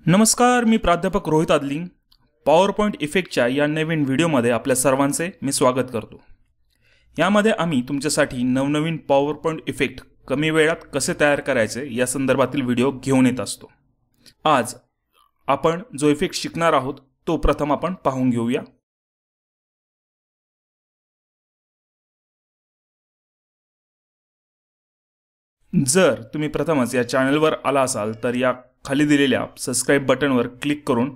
नमस्कार, मी प्राध्यापक रोहित आदलिंग पॉवरपॉइंट इफेक्टच्या या नवीन व्हिडिओमध्ये आपल्या सर्वांचे मी स्वागत करतो। यामध्ये आम्ही तुमच्यासाठी नवनवीन पॉवरपॉइंट इफेक्ट कमी वेळात कसे तयार करायचे या संदर्भातील व्हिडिओ घेऊन येत असतो। आज आपण जो इफेक्ट शिकणार आहोत तो प्रथम आपण पाहून घेऊया। जर तुम्ही प्रथमच या चॅनलवर आला असाल तर या खाली दिलेल्या सबस्क्राइब बटनवर क्लिक करून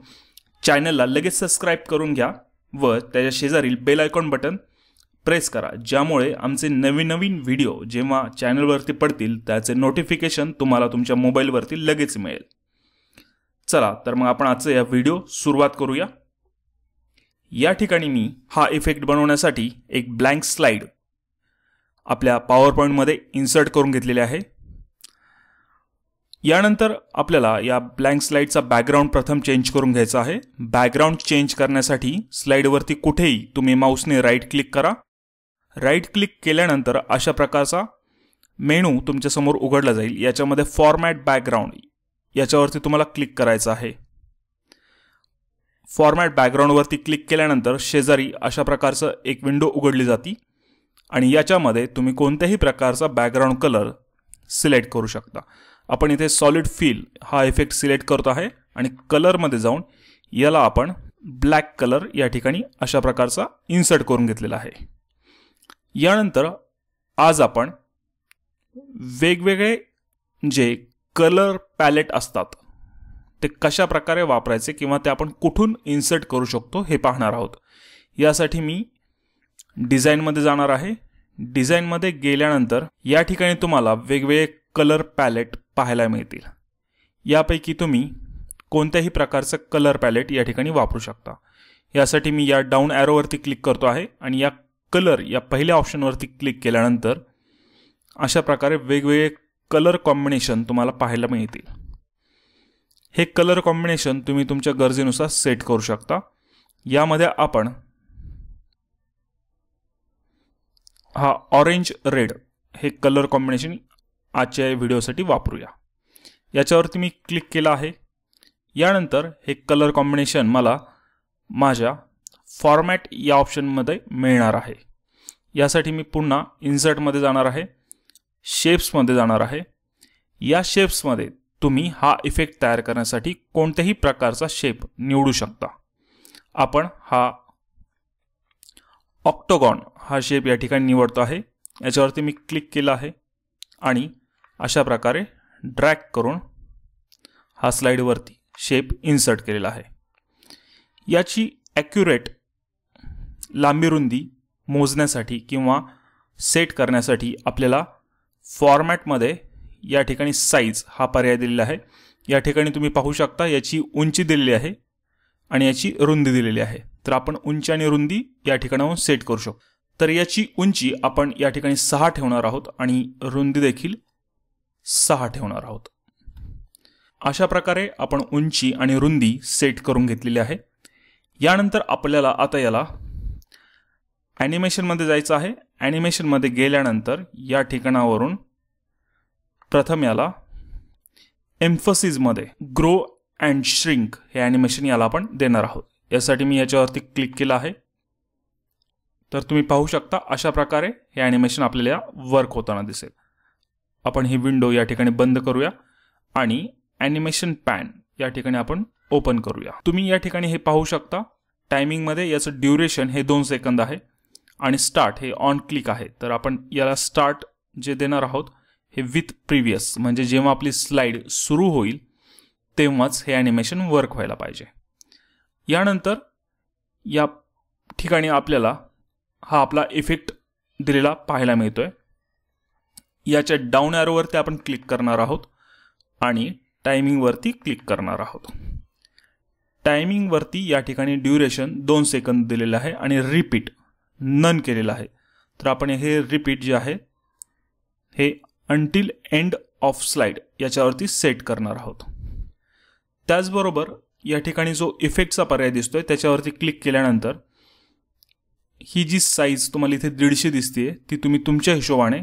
चॅनलला लगेच सबस्क्राइब करून घ्या व त्याच्या शेजारील बेल आयकॉन बटन प्रेस करा, ज्यामुळे आमचे नवीन व्हिडिओ जेव्हा चॅनलवरती पडतील त्याचे नोटिफिकेशन तुम्हाला तुमच्या मोबाईलवरती लगेच मिळेल। चला तर मग आपण आजचा या व्हिडिओ सुरुवात करूया। या ठिकाणी मी हा इफेक्ट बनवण्यासाठी एक ब्लँक स्लाइड आपल्या पॉवरपॉइंट मध्ये इन्सर्ट करून घेतलेले आहे। यानंतर आपल्याला या ब्लँक स्लाइडचा बॅकग्राऊंड प्रथम चेंज करून घ्यायचा आहे। बॅकग्राऊंड चेंज करण्यासाठी स्लाइडवरती कुठेही तुम्ही माऊसने राईट क्लिक करा। राईट क्लिक केल्यानंतर अशा प्रकारचा मेनू तुमच्या समोर उघडला जाईल। याच्यामध्ये फॉर्मॅट बॅकग्राऊंड याच्यावरती तुम्हाला क्लिक करायचं आहे। फॉर्मॅट बॅकग्राऊंडवरती क्लिक केल्यानंतर शेजारी अशा प्रकारचं एक विंडो उघडली जाते आणि याच्यामध्ये तुम्ही कोणत्याही प्रकारचा बॅकग्राऊंड कलर सिलेक्ट करू शकता। आपण इथे सॉलिड फिल हा इफेक्ट सिलेक्ट करतो आहे आणि कलर मध्ये जाऊन याला आपण ब्लॅक कलर या ठिकाणी अशा प्रकारचा इन्सर्ट करून घेतलेला आहे। यानंतर आज आपण वेगवेगळे जे कलर पॅलेट असतात ते कशा प्रकारे वापरायचे किंवा ते आपण कुठून इन्सर्ट करू शकतो हे पाहणार आहोत। यासाठी मी डिझाइन मध्ये जाणार आहे। डिझाइन मध्ये गेल्यानंतर या ठिकाणी तुम्हाला वेगवेगळे कलर पॅलेट पाहायला मिळतील। यापैकी तुम्ही कोणत्याही प्रकारचं कलर पॅलेट या ठिकाणी वापरू शकता। यासाठी मी या डाऊन ॲरोवरती क्लिक करतो आहे आणि या कलर या पहिल्या ऑप्शनवरती क्लिक केल्यानंतर अशा प्रकारे वेगवेगळे कलर कॉम्बिनेशन तुम्हाला पाहायला मिळतील। हे कलर कॉम्बिनेशन तुम्ही तुमच्या गरजेनुसार सेट करू शकता। यामध्ये आपण हा ऑरेंज रेड हे कलर कॉम्बिनेशन आजच्या व्हिडिओसाठी वापरूया। याच्यावरती मी क्लिक केला आहे। यानंतर हे कलर कॉम्बिनेशन मला माझ्या फॉर्मॅट या ऑप्शनमध्ये मिळणार आहे। यासाठी मी पुन्हा इन्सर्ट मध्ये जाणार आहे, शेप्स मध्ये जाणार आहे। या शेप्स मध्ये तुम्ही हा इफेक्ट तयार करण्यासाठी कोणत्याही प्रकारचा शेप निवडू शकता। आपण हा ऑक्टोगॉन हा शेप या ठिकाणी निवडतो आहे। याच्यावरती मी क्लिक केला आहे आणि अशा प्रकारे ड्रॅग करून हा स्लाइडवरती शेप इन्सर्ट केलेला आहे। याची ॲक्युरेट लांबी रुंदी मोजण्यासाठी किंवा सेट करण्यासाठी आपल्याला फॉर्मॅटमध्ये या ठिकाणी साइज हा पर्याय दिलेला आहे। या ठिकाणी तुम्ही पाहू शकता याची उंची दिलेली आहे आणि याची रुंदी दिलेली आहे। तर आपण उंची आणि रुंदी या ठिकाणाहून सेट करू शकतो। तर याची उंची आपण या ठिकाणी 6 ठेवणार आहोत आणि रुंदी देखील 6 ठेवणार आहोत। अशा प्रकारे आपण उंची आणि रुंदी सेट करून घेतलेली आहे। यानंतर आपल्याला आता याला ॲनिमेशन मध्ये जायचं आहे। ॲनिमेशन मध्ये गेल्यानंतर या ठिकाणावरून प्रथम याला एम्फसिस मध्ये ग्रो अँड श्रिंक हे ॲनिमेशन याला आपण देणार आहोत। यासाठी मी याच्यावरती क्लिक केलं आहे। तर तुम्ही पाहू शकता अशा प्रकारे हे ॲनिमेशन आपल्याला वर्क होताना दिसेल। आपण ही विंडो या ठिकाणी बंद करूया आणि ॲनिमेशन पॅन या ठिकाणी आपण ओपन करूया। तुम्ही या ठिकाणी हे पाहू शकता टायमिंग मध्ये याचं ड्युरेशन हे 2 सेकंद आहे आणि स्टार्ट हे ऑन क्लिक आहे। तर आपण याला स्टार्ट जे देणार आहोत हे विथ प्रिव्हियस, म्हणजे जेव्हा आपली स्लाइड सुरू होईल तेव्हाच हे ॲनिमेशन वर्क व्हायला पाहिजे। यानंतर या ठिकाणी आपल्याला हा आपला इफेक्ट दिलेला पाहायला मिळतोय। याच्या डाऊन ॲरोवरती आपण क्लिक करणार आहोत आणि टायमिंग वरती क्लिक करणार आहोत। टायमिंग वरती या ठिकाणी ड्युरेशन 2 सेकंद दिलेलं आहे आणि रिपीट नन केलेलं आहे। तर आपण हे रिपीट जे आहे हे अंटिल एंड ऑफ स्लाइड याच्यावरती सेट करणार आहोत। त्याचबरोबर या ठिकाणी जो इफेक्टचा पर्याय दिसतोय त्याच्यावरती क्लिक केल्यानंतर ही जी साइज तुम्हाला इथे 150 दिसते ती तुम्ही तुमच्या हिशोबाने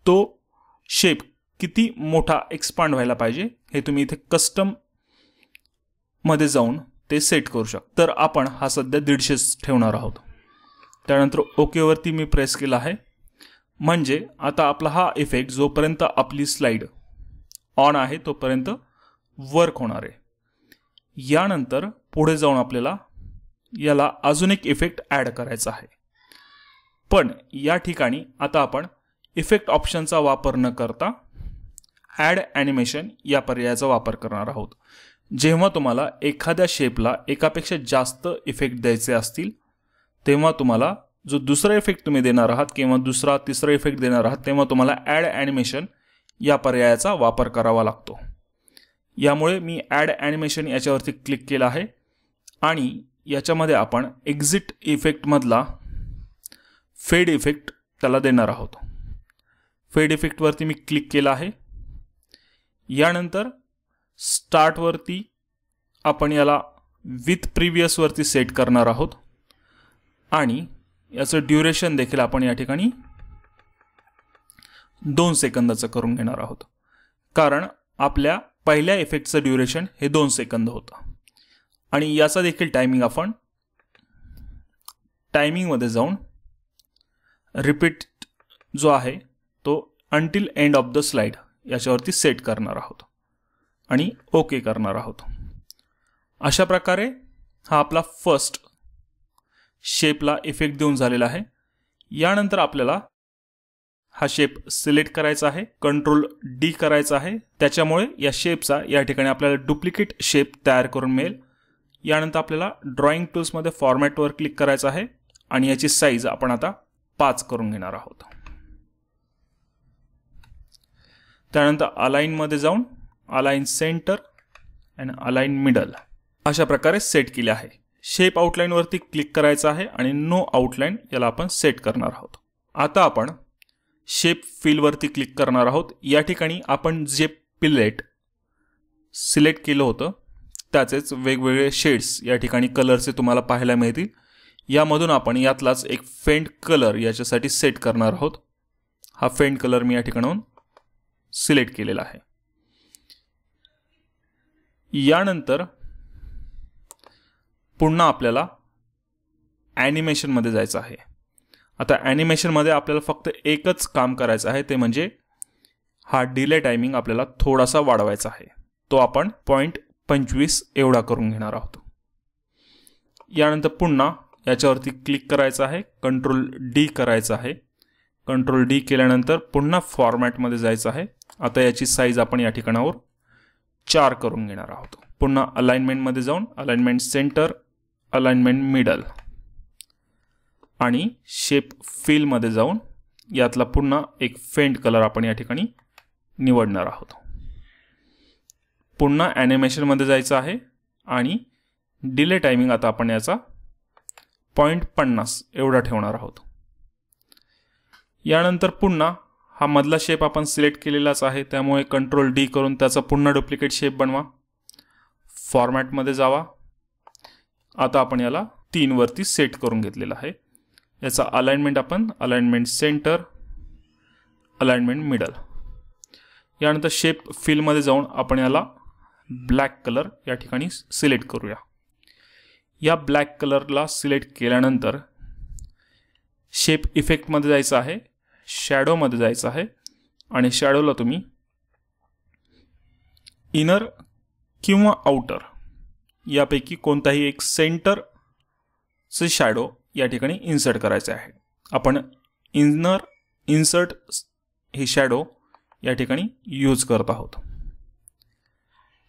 तो शेप किती मोठा एक्सपांड व्हायला पाहिजे हे तुम्ही इथे कस्टम मध्ये जाऊन ते सेट करू शकतो. तर आपण हा सध्या 150 ठेवणार आहोत. त्यानंतर ओके वरती मी प्रेस केला आहे. म्हणजे आता आपला हा इफेक्ट जोपर्यंत आपली स्लाइड ऑन आहे तोपर्यंत वर्क होणार आहे. यानंतर पुढे जाऊन आपल्याला याला अजून एक इफेक्ट ॲड करायचा आहे. पण या ठिकाणी आता आपण इफेक्ट ऑप्शनचा वापर न करता ॲड ॲनिमेशन या पर्यायाचा वापर करणार आहोत. जेव्हा तुम्हाला एखाद्या शेपला एकापेक्षा जास्त इफेक्ट द्यायचे असतील तेव्हा तुम्हाला जो दुसरा इफेक्ट तुम्ही देणार आहात किंवा दुसरा तिसरा इफेक्ट देणार आहात तेव्हा तुम्हाला ॲड ॲनिमेशन या पर्यायाचा वापर करावा लागतो. यामुळे मी ॲड ॲनिमेशन याच्यावरती क्लिक केलं आहे आणि याच्यामध्ये आपण एक्झिट इफेक्टमधला फेड इफेक्ट त्याला देणार आहोत. फेड इफेक्टवरती मी क्लिक केलं आहे. यानंतर स्टार्टवरती आपण याला विथ प्रिव्हियसवरती सेट करणार आहोत आणि याचं ड्युरेशन देखील आपण या ठिकाणी 2 सेकंदाचं करून घेणार आहोत. कारण आपल्या पहिल्या इफेक्टचं ड्युरेशन हे 2 सेकंद होतं. आणि याचा देखील टायमिंग आपण टायमिंगमध्ये जाऊन रिपीट जो आहे तो until end of the slide याच्यावरती सेट करणार आहोत आणि ओके करणार आहोत. अशा प्रकारे हा आपला फर्स्ट शेपला इफेक्ट देऊन झालेला आहे. यानंतर आपल्याला हा शेप सिलेक्ट करायचा आहे, कंट्रोल डी करायचा आहे. त्याच्यामुळे या शेपचा या ठिकाणी आपल्याला डुप्लिकेट शेप तयार करून मिळेल. यानंतर आपल्याला ड्रॉइंग टूल्समध्ये फॉर्मॅटवर क्लिक करायचं आहे आणि याची साईज आपण आता 5 करून घेणार आहोत. त्यानंतर अलाइनमध्ये जाऊन अलाइन सेंटर आणि अलाइन मिडल अशा प्रकारे सेट केले आहे. शेप आउटलाईनवरती क्लिक करायचं आहे आणि नो आउटलाईन याला आपण सेट करणार आहोत. आता आपण शेप फिलवरती क्लिक करणार आहोत. या ठिकाणी आपण जे पिलेट सिलेक्ट केलं होतं त्याचेच वेगवेगळे शेड्स या ठिकाणी कलरचे तुम्हाला पाहायला मिळतील. यामधून आपण यातलाच एक फेंट कलर याच्यासाठी सेट करणार आहोत. हा फेंट कलर मी या ठिकाणाहून सिलेक्ट केलेला आहे. यानंतर पुन्हा आपल्याला ॲनिमेशनमध्ये जायचं आहे. आता ॲनिमेशनमध्ये आपल्याला फक्त एकच काम करायचं आहे, ते म्हणजे हा डिले टायमिंग आपल्याला थोडासा वाढवायचा आहे. तो आपण 0.25 एवढा करून घेणार आहोत. यानंतर पुन्हा याच्यावरती क्लिक करायचं आहे, कंट्रोल डी करायचं आहे. कंट्रोल डी केल्यानंतर पुन्हा फॉर्मॅटमध्ये जायचं आहे. आता याची साईज आपण या ठिकाणावर 4 करून घेणार आहोत. पुन्हा अलाइनमेंटमध्ये जाऊन अलाइनमेंट सेंटर, अलाइनमेंट मिडल आणि शेप फिलमध्ये जाऊन यातला पुन्हा एक फेंट कलर आपण या ठिकाणी निवडणार आहोत. पुन्हा ॲनिमेशनमध्ये जायचं आहे आणि डिले टायमिंग आता आपण याचा 0.50 एवढा ठेवणार आहोत. यानंतर पुन्हा हा मधला शेप आपण सिलेक्ट केलेलाच आहे, त्यामुळे कंट्रोल डी करून त्याचा पुन्हा डुप्लिकेट शेप बनवा. फॉर्मॅटमध्ये जावा. आता आपण याला 3 वरती सेट करून घेतलेला आहे. याचा अलाइनमेंट आपण अलाइनमेंट सेंटर, अलाइनमेंट मिडल. यानंतर शेप फिलमध्ये जाऊन आपण याला ब्लॅक कलर या ठिकाणी सिलेक्ट करूया. या ब्लॅक कलरला सिलेक्ट केल्यानंतर शेप इफेक्टमध्ये जायचं आहे, शॅडोमध्ये जायचं आहे आणि शॅडोला तुम्ही इनर किंवा आउटर यापैकी कोणताही एक सेंटरचे शॅडो या ठिकाणी इन्सर्ट करायचे आहे. आपण इन्सर्ट हे शॅडो या ठिकाणी यूज करत आहोत.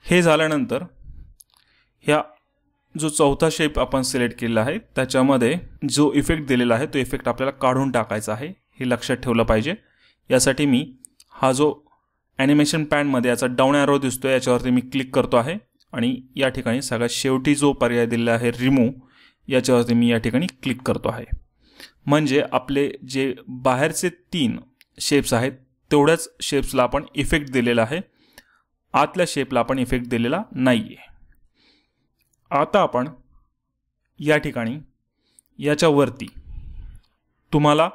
हे झाल्यानंतर ह्या जो चौथा शेप आपण सिलेक्ट केलेला आहे त्याच्यामध्ये जो इफेक्ट दिलेला आहे तो इफेक्ट आपल्याला काढून टाकायचा आहे, हे लक्षात ठेवलं पाहिजे. यासाठी मी हा जो ॲनिमेशन पॅनमध्ये याचा डाऊन ॲरो दिसतो याच्यावरती मी क्लिक करतो आहे आणि या ठिकाणी सगळ्यात शेवटी जो पर्याय दिलेला आहे रिमूव्ह याच्यावरती मी या ठिकाणी क्लिक करतो आहे. म्हणजे आपले जे बाहेरचे 3 शेप्स आहेत तेवढ्याच शेप्सला आपण इफेक्ट दिलेला आहे, आतल्या शेपला आपण इफेक्ट दिलेला नाही आहे. आता आपण या ठिकाणी याच्यावरती तुम्हाला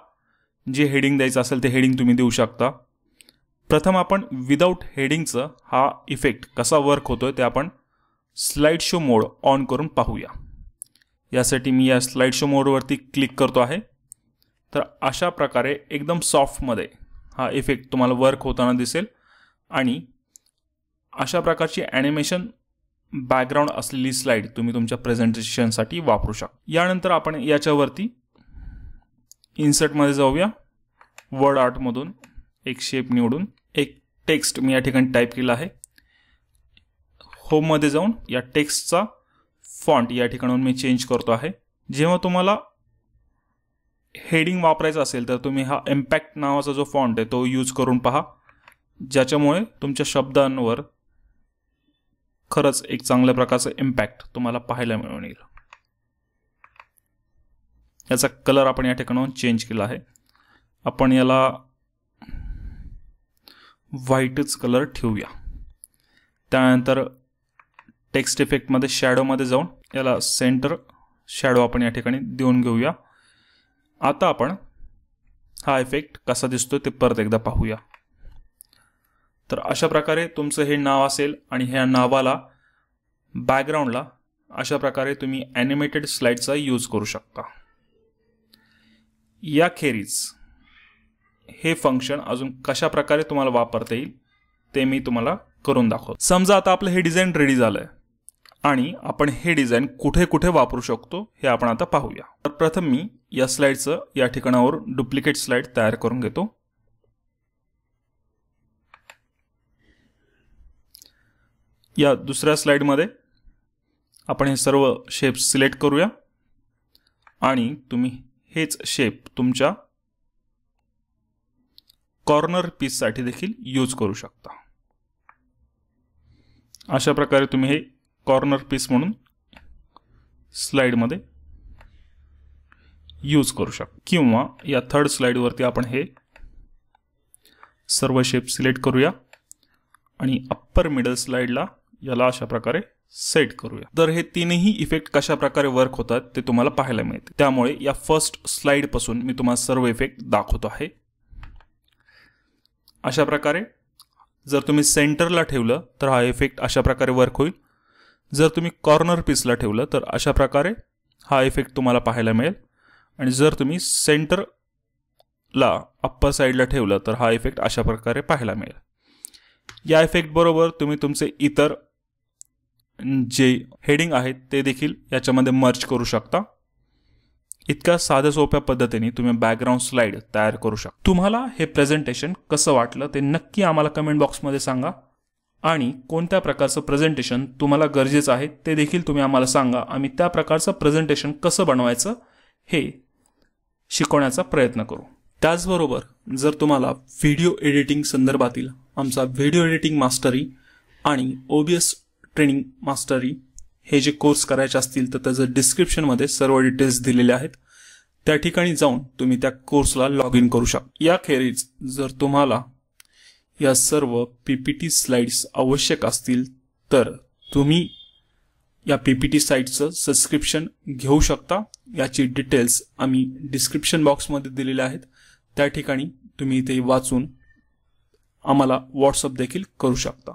जे हेडिंग द्यायचं असेल ते हेडिंग तुम्ही देऊ शकता. प्रथम आपण विदाऊट हेडिंगचं हा इफेक्ट कसा वर्क होतोय ते आपण स्लाइड शो मोड ऑन करून पाहूया. यासाठी मी या स्लाइड शो मोडवरती क्लिक करतो आहे. तर अशा प्रकारे एकदम सॉफ्टमध्ये हा इफेक्ट तुम्हाला वर्क होताना दिसेल आणि अशा प्रकारची ॲनिमेशन बॅकग्राऊंड असलेली स्लाइड तुम्ही तुमच्या प्रेझेंटेशनसाठी वापरू शकता. यानंतर आपण याच्यावरती इन्सर्टमध्ये जाऊया. वर्ड आर्टमधून एक शेप निवडून एक टेक्स्ट मी या ठिकाणी टाईप केला आहे. होममध्ये जाऊन या टेक्स्टचा फॉन्ट या ठिकाणून मी चेंज करतो आहे. जेव्हा तुम्हाला हेडिंग वापरायचं असेल तर तुम्ही हा इम्पॅक्ट नावाचा जो फॉन्ट आहे तो यूज करून पहा, ज्याच्यामुळे तुमच्या शब्दांवर खरंच एक चांगल्या प्रकारचा इम्पॅक्ट तुम्हाला पाहायला मिळून येईल. याचा कलर आपण या ठिकाणाहून चेंज केला आहे. आपण याला व्हाईटच कलर ठेवूया. त्यानंतर टेक्स्ट इफेक्टमध्ये शॅडोमध्ये जाऊन याला सेंटर शॅडो आपण या ठिकाणी देऊन घेऊया. आता आपण हा इफेक्ट कसा दिसतो ते परत एकदा पाहूया. तर अशा प्रकारे तुमचं हे नाव असेल आणि ह्या नावाला बॅकग्राऊंडला अशा प्रकारे तुम्ही ॲनिमेटेड स्लाइडचा यूज करू शकता. याखेरीज हे फंक्शन अजून कशा प्रकारे तुम्हाला वापरता येईल ते मी तुम्हाला करून दाखवतो. समजा आता आपलं हे डिझाईन रेडी झालंय आणि आपण हे डिझाईन कुठे कुठे वापरू शकतो हे आपण आता पाहूया. तर प्रथम मी या स्लाइडचं या ठिकाणावर डुप्लिकेट स्लाइड तयार करून घेतो. या दुसऱ्या स्लाइडमध्ये आपण हे सर्व शेप सिलेक्ट करूया आणि तुम्ही हेच शेप तुमच्या कॉर्नर पीससाठी देखील यूज करू शकता. अशा प्रकारे तुम्ही हे कॉर्नर पीस म्हणून स्लाइडमध्ये यूज करू शकता. किंवा या थर्ड स्लाइडवरती आपण हे सर्व शेप सिलेक्ट करूया आणि अप्पर मिडल स्लाइडला याला अशा प्रकारे सेट करूया. तर हे तीनही इफेक्ट कशा प्रकारे वर्क होतात ते तुम्हाला पाहायला मिळते. त्यामुळे या फर्स्ट स्लाइड पासून मी तुम्हाला सर्व इफेक्ट दाखवतो आहे. अशा प्रकारे जर तुम्ही सेंटरला ठेवलं तर हा इफेक्ट अशा प्रकारे वर्क होईल. जर तुम्ही कॉर्नर पीसला ठेवलं तर अशा प्रकारे हा इफेक्ट तुम्हाला पाहायला मिळेल. आणि जर तुम्ही सेंटरला अप्पर साईडला ठेवलं तर हा इफेक्ट अशा प्रकारे पाहायला मिळेल. या इफेक्ट बरोबर तुम्ही तुमचे इतर जे हेडिंग आहेत ते देखील याच्यामध्ये मर्ज करू शकता. इतक्या साध्या सोप्या पद्धतीने तुम्ही बॅकग्राऊंड स्लाइड तयार करू शकता. तुम्हाला हे प्रेझेंटेशन कसं वाटलं ते नक्की आम्हाला कमेंट बॉक्समध्ये सांगा आणि कोणत्या प्रकारचं प्रेझेंटेशन तुम्हाला गरजेचं आहे ते देखील तुम्ही आम्हाला सांगा. आम्ही त्या प्रकारचं प्रेझेंटेशन कसं बनवायचं हे शिकवण्याचा प्रयत्न करू. त्याचबरोबर जर तुम्हाला व्हिडिओ एडिटिंग संदर्भातील आमचा व्हिडिओ एडिटिंग मास्टरी आणि OBS ट्रेनिंग मास्टरी हे जे कोर्स करायचे असतील तर त्याचं डिस्क्रिप्शनमध्ये सर्व डिटेल्स दिलेले आहेत. त्या ठिकाणी जाऊन तुम्ही त्या कोर्सला लॉग इन करू शकता. याखेरीज जर तुम्हाला या सर्व PPT स्लाइड्स आवश्यक असतील तर तुम्ही या PPT साईटचं सबस्क्रिप्शन घेऊ शकता. याची डिटेल्स आम्ही डिस्क्रिप्शन बॉक्समध्ये दिलेले आहेत. त्या ठिकाणी तुम्ही ते वाचून आम्हाला व्हॉट्सअप देखील करू शकता.